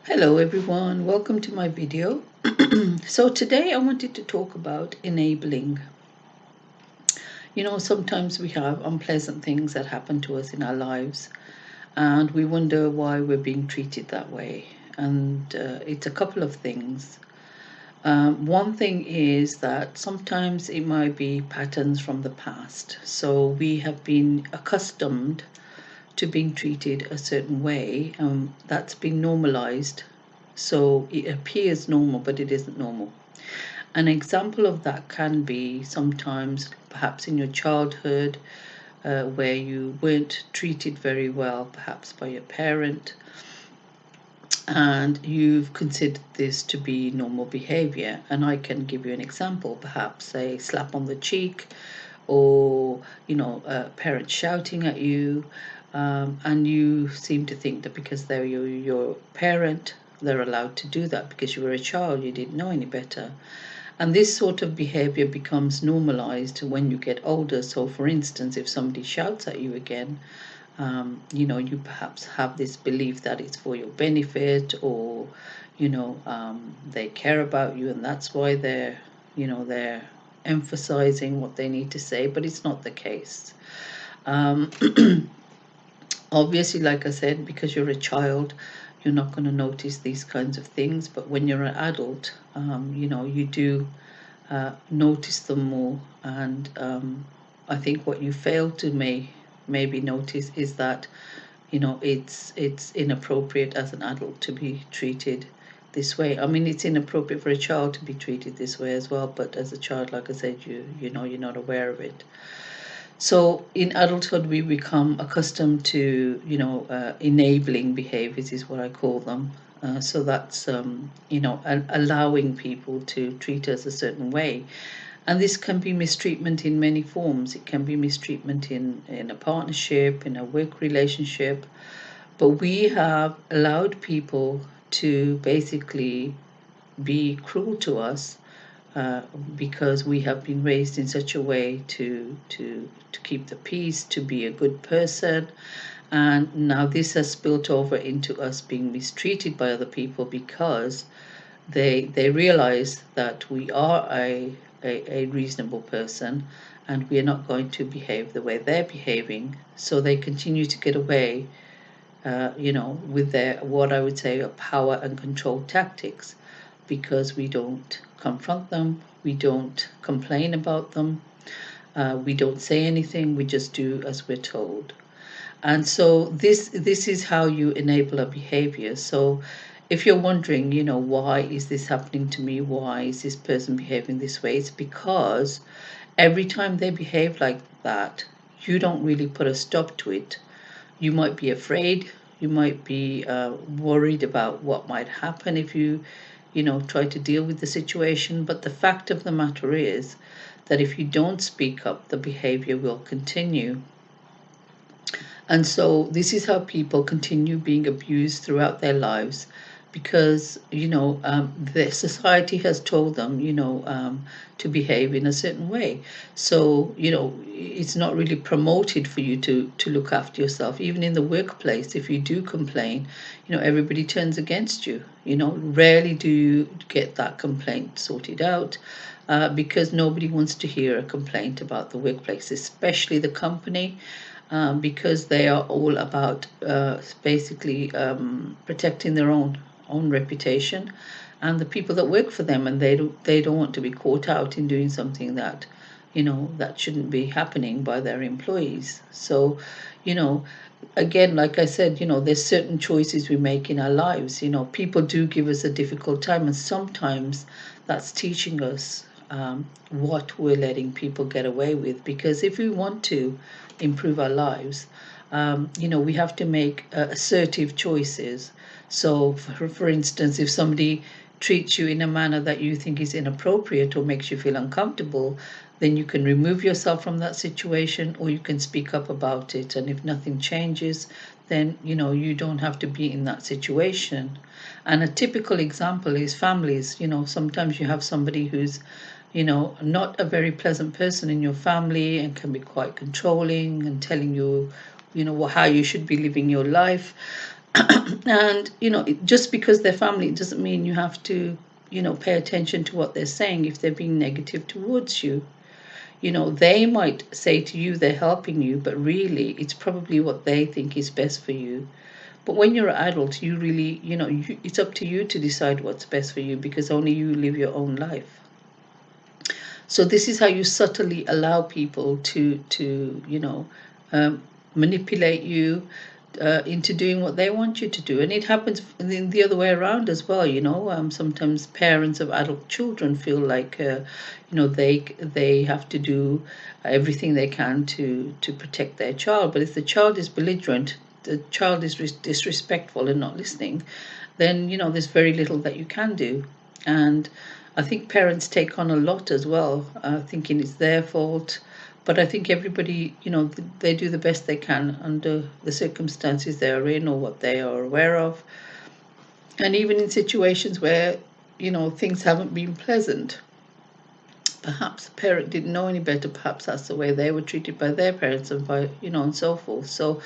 Hello everyone, welcome to my video. So today I wanted to talk about enabling. Sometimes we have unpleasant things that happen to us in our lives and we wonder why we're being treated that way. And it's a couple of things. One thing is that sometimes it might be patterns from the past. So we have been accustomed to being treated a certain way. That's been normalized. So it appears normal, but it isn't normal. An example of that can be sometimes perhaps in your childhood where you weren't treated very well, perhaps by your parent, and you've considered this to be normal behavior. And I can give you an example, perhaps a slap on the cheek, or a parent shouting at you, and you seem to think that because they're your parent, they're allowed to do that because you were a child, you didn't know any better. And this sort of behavior becomes normalized when you get older. So for instance, if somebody shouts at you again, you perhaps have this belief that it's for your benefit, or they care about you, and that's why they're emphasizing what they need to say, but it's not the case. Obviously, like I said, because you're a child, you're not going to notice these kinds of things, but when you're an adult, you do notice them more. And I think what you fail to maybe notice is that it's inappropriate as an adult to be treated this way. I mean, it's inappropriate for a child to be treated this way as well, but as a child, like I said, you're not aware of it. So in adulthood, we become accustomed to enabling behaviors, is what I call them. So that's allowing people to treat us a certain way. And this can be mistreatment in many forms. It can be mistreatment in a partnership, in a work relationship. But we have allowed people to basically be cruel to us because we have been raised in such a way to keep the peace, to be a good person. And now this has spilt over into us being mistreated by other people because they realize that we are a reasonable person and we are not going to behave the way they're behaving. So they continue to get away, with their, what I would say, power and control tactics, because we don't confront them, we don't complain about them, we don't say anything, we just do as we're told. And so this is how you enable a behavior. So if you're wondering, why is this happening to me? Why is this person behaving this way? It's because every time they behave like that, you don't really put a stop to it. You might be afraid. You might be worried about what might happen if you try to deal with the situation. But the fact of the matter is that if you don't speak up, the behavior will continue. And so this is how people continue being abused throughout their lives, because the society has told them to behave in a certain way. So it's not really promoted for you to look after yourself. Even in the workplace, if you do complain, everybody turns against you. Rarely do you get that complaint sorted out, because nobody wants to hear a complaint about the workplace, especially the company. Because they are all about basically protecting their own reputation and the people that work for them, and they don't want to be caught out in doing something that that shouldn't be happening by their employees. So again, like I said, there's certain choices we make in our lives. People do give us a difficult time, and sometimes that's teaching us what we're letting people get away with. Because if we want to improve our lives, we have to make assertive choices. So for instance, if somebody treats you in a manner that you think is inappropriate or makes you feel uncomfortable, then you can remove yourself from that situation, or you can speak up about it. And if nothing changes, then you don't have to be in that situation. And a typical example is families. Sometimes you have somebody who's not a very pleasant person in your family and can be quite controlling and telling you how you should be living your life. And just because they're family, it doesn't mean you have to pay attention to what they're saying if they're being negative towards you. They might say to you they're helping you, but really it's probably what they think is best for you. But when you're an adult, you really, it's up to you to decide what's best for you, because only you live your own life. So this is how you subtly allow people to manipulate you into doing what they want you to do. And it happens in the other way around as well. Sometimes parents of adult children feel like they have to do everything they can to protect their child. But if the child is belligerent, the child is disrespectful and not listening, then there's very little that you can do. And I think parents take on a lot as well, thinking it's their fault. But I think everybody, they do the best they can under the circumstances they are in or what they are aware of. And even in situations where, things haven't been pleasant, perhaps the parent didn't know any better, perhaps that's the way they were treated by their parents, and by, and so forth. So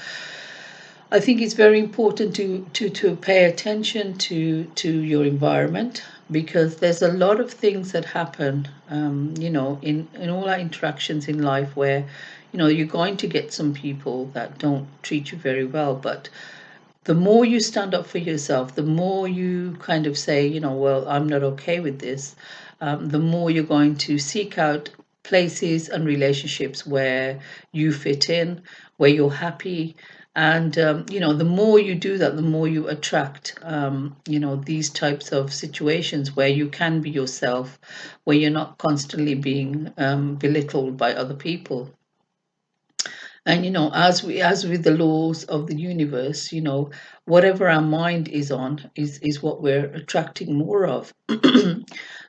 I think it's very important to pay attention to your environment, because there's a lot of things that happen, in all our interactions in life, where, you're going to get some people that don't treat you very well. But the more you stand up for yourself, the more you kind of say, well, I'm not okay with this, the more you're going to seek out places and relationships where you fit in, where you're happy. And, the more you do that, the more you attract, these types of situations where you can be yourself, where you're not constantly being belittled by other people. And as with the laws of the universe, whatever our mind is on is what we're attracting more of.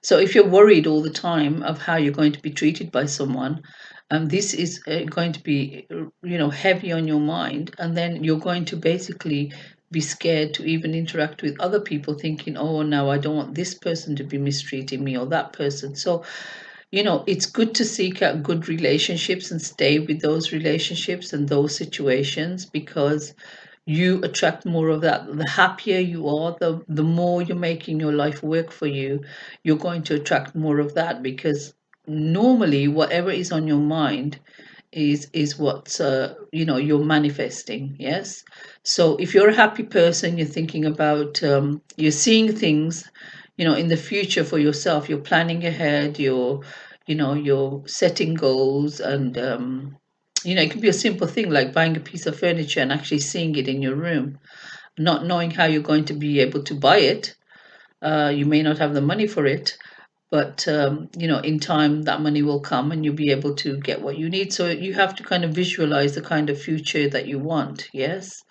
So if you're worried all the time of how you're going to be treated by someone, this is going to be heavy on your mind, and then you're going to basically be scared to even interact with other people, thinking, oh, now I don't want this person to be mistreating me, or that person. So it's good to seek out good relationships and stay with those relationships and those situations, because you attract more of that. The happier you are, the more you're making your life work for you, you're going to attract more of that, because normally whatever is on your mind is what you're manifesting. Yes. So if you're a happy person, you're thinking about, you're seeing things in the future for yourself, you're planning ahead, you're setting goals. And it could be a simple thing like buying a piece of furniture and actually seeing it in your room, not knowing how you're going to be able to buy it. You may not have the money for it, but in time that money will come and you'll be able to get what you need. So you have to kind of visualize the kind of future that you want. Yes.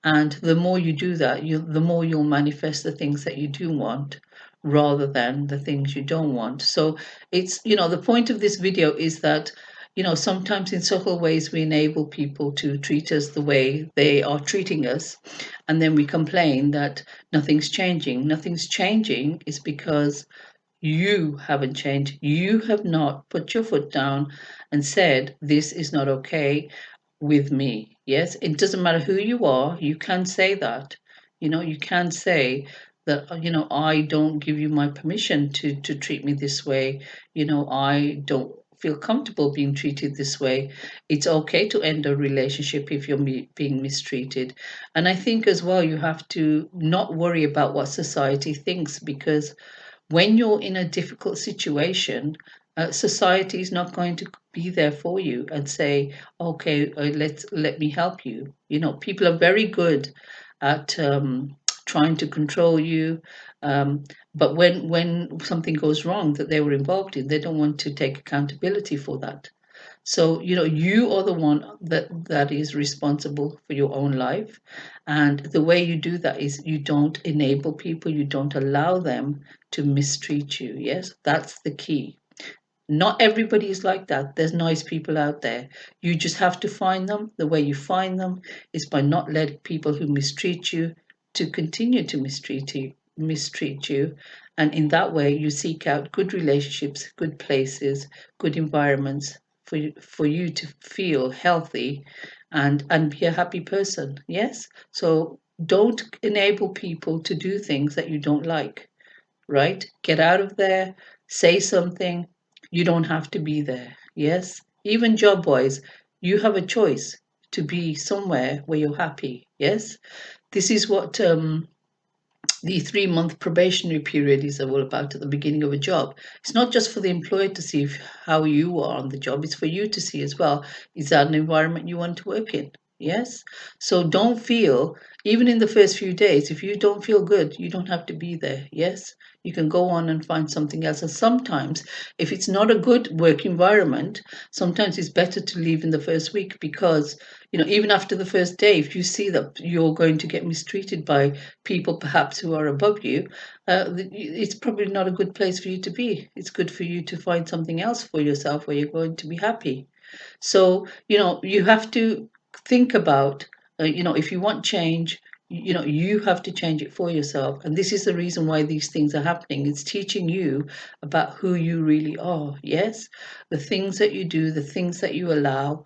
And the more you do that, the more you'll manifest the things that you do want, rather than the things you don't want. So it's, the point of this video is that, sometimes in subtle ways we enable people to treat us the way they are treating us. And then we complain that nothing's changing. Nothing's changing is because you haven't changed. You have not put your foot down and said, this is not okay with me. Yes, it doesn't matter who you are, you can say that. You can say that, I don't give you my permission to treat me this way. I don't feel comfortable being treated this way. It's okay to end a relationship if you're being mistreated. And I think as well, you have to not worry about what society thinks, because when you're in a difficult situation, society is not going to be there for you and say, okay, let me help you. People are very good at trying to control you. But when something goes wrong that they were involved in, they don't want to take accountability for that. So, you are the one that is responsible for your own life. And the way you do that is you don't enable people, you don't allow them to mistreat you. Yes, that's the key. Not everybody is like that. There's nice people out there. You just have to find them. The way you find them is by not letting people who mistreat you to continue to mistreat you. And in that way, you seek out good relationships, good places, good environments for you to feel healthy and be a happy person. Yes. So Don't enable people to do things that you don't like, right? Get out of there, say something. You don't have to be there. Yes? Even job wise, you have a choice to be somewhere where you're happy. Yes? This is what the 3-month probationary period is all about at the beginning of a job. It's not just for the employer to see how you are on the job, it's for you to see as well. Is that an environment you want to work in? Yes. So don't feel, even in the first few days, if you don't feel good, you don't have to be there. Yes. You can go on and find something else. And sometimes, if it's not a good work environment, sometimes it's better to leave in the first week because, even after the first day, if you see that you're going to get mistreated by people perhaps who are above you, it's probably not a good place for you to be. It's good for you to find something else for yourself where you're going to be happy. So, you have to think about, if you want change, you have to change it for yourself. And this is the reason why these things are happening. It's teaching you about who you really are. Yes. The things that you do, the things that you allow,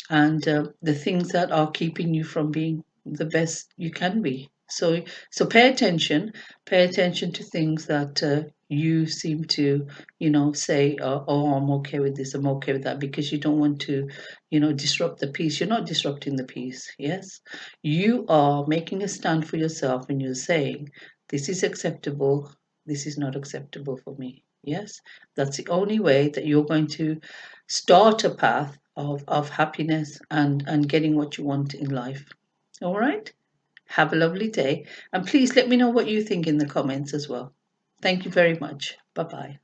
and the things that are keeping you from being the best you can be. So pay attention to things that you seem to, say, oh, I'm okay with this, I'm okay with that, because you don't want to, disrupt the peace. You're not disrupting the peace. Yes, you are making a stand for yourself, and you're saying, this is acceptable, this is not acceptable for me. Yes, that's the only way that you're going to start a path of happiness and getting what you want in life. All right? Have a lovely day. And please let me know what you think in the comments as well. Thank you very much. Bye bye.